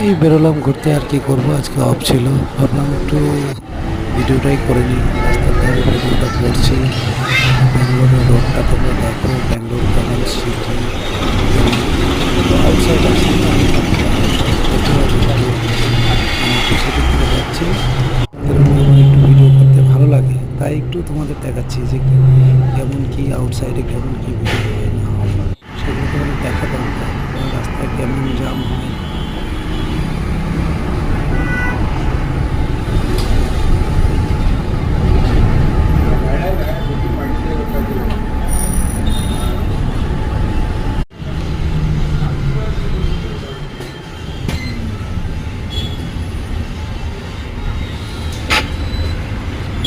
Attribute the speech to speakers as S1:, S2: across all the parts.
S1: এই বেরোলাম ঘুরতে, আর কি করবো, আজকে অফ ছিল। ভাবলাম একটু ভিডিওটাই করে নিই। রাস্তার ধারে ভিডিওটা করছি। ব্যাঙ্গালোরের রোডটা তোমরা দেখো, ব্যাঙ্গালোর কেমন সিটি, আউটসাইড আসছি না, দেখতে পাচ্ছি একটু। আমি একটু সিটির দিকে যাচ্ছি, এরকম আমার একটু ভিডিও করতে ভালো লাগে, তাই একটু তোমাদের দেখাচ্ছি যে কেমন কি আউটসাইডে কেমন কি ভিডিও হয় না হয়, সেগুলো তোমাদের দেখা দরকার। রাস্তায় কেমন জাম হয়।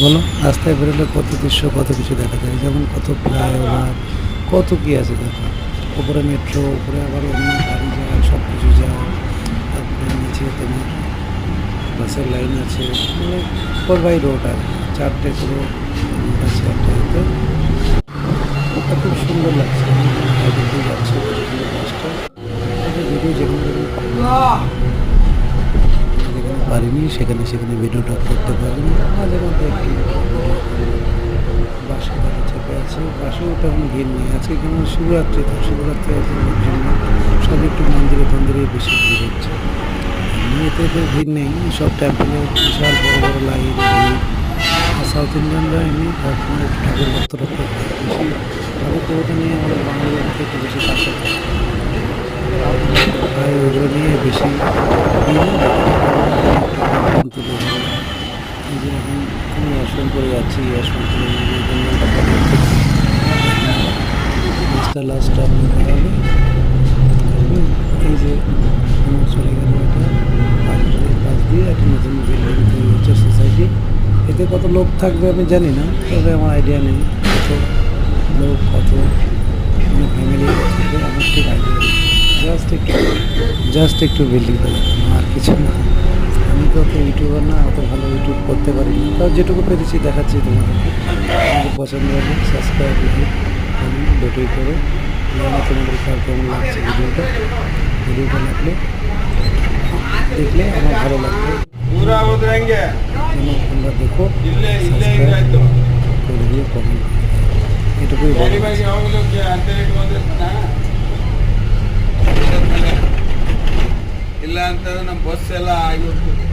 S1: বলো, রাস্তায় বেরোলে কত দৃশ্য, কত কিছু দেখা যায়, যেমন কত ফ্লাইওভার, কত কি আছে দেখা। উপরে মেট্রো, উপরে আবার অন্য গাড়ি যায়, সব কিছু যায়। তারপরে নিচে তোমার বাসের লাইন আছে, মানে 4x রোড আর কি। 4টে করে রোড আছে একটাতে। ওটা খুব সুন্দর লাগছে। দেখতে যাচ্ছে বাসটা, ভিডিও যেখানে যেখানে পারিনি সেখানে সেখানে ভিডিওটা করতে পারিনি। মাঝে মধ্যে একটু বাসে তারা চেপে আছে, বাসেও তেমন ভিড় নেই আজকে, কেমন শিবরাত্রি, তো শিবরাত্রি আছে লোকজন না, সব একটু মন্দিরে টন্দিরে বেশি ভিড় হচ্ছে। এমনিতে তো ভিড় নেই, সব টেম্পলে বিশাল বড় বড় লাইন ভিড়। আর সাউথ ইন্ডিয়ানরা এমনি সবসময় একটু ঠাকুর ভক্তরা তো বেশি ঠাকুর দেবতা নিয়ে আমাদের বাঙালিদের মধ্যে একটু বেশি কাছে, তাই ওগুলো নিয়ে বেশি তুলে ধরে। এই যে এখন আমি যশবন্তপুরে যাচ্ছি, যশবন্তপুরে পাঁচটা লাস্ট আপনি দেখাবে। এই যে আমার চলে গেল এটা, পাশ দিয়ে একটা নতুন বিল্ডিং তৈরি হচ্ছে সোসাইটি। এতে কত লোক থাকবে আমি জানি না, তবে আমার আইডিয়া নেই কত লোক, কত মানে ফ্যামিলি থাকবে আমার ঠিক আইডিয়া নেই। জাস্ট একটু বিল্ডিংটা দেখানো, আর কিছু না। আমি তো অত ইউটিউবার না, অত ভালো ইউটিউব করতে পারি না, তাও যেটুকু পেরেছি দেখাচ্ছি তোমাদেরকে। আমাদের পছন্দ হলে সাবস্ক্রাইব দুটোই করো। তোমাদের কেমন লাগছে ভিডিওটা, ভিডিওটা লাগলে দেখলে আমার ভালো লাগবে, তোমরা দেখো, সাবস্ক্রাইব করে দিয়ে কমেন্ট, এটুকুই বলো।
S2: ಇಲ್ಲ ಅಂತಂದ್ರೆ ನಮ್ಮ ಬಸ್ ಎಲ್ಲ ಆಗಿ ಹೋಗ್ತದೆ.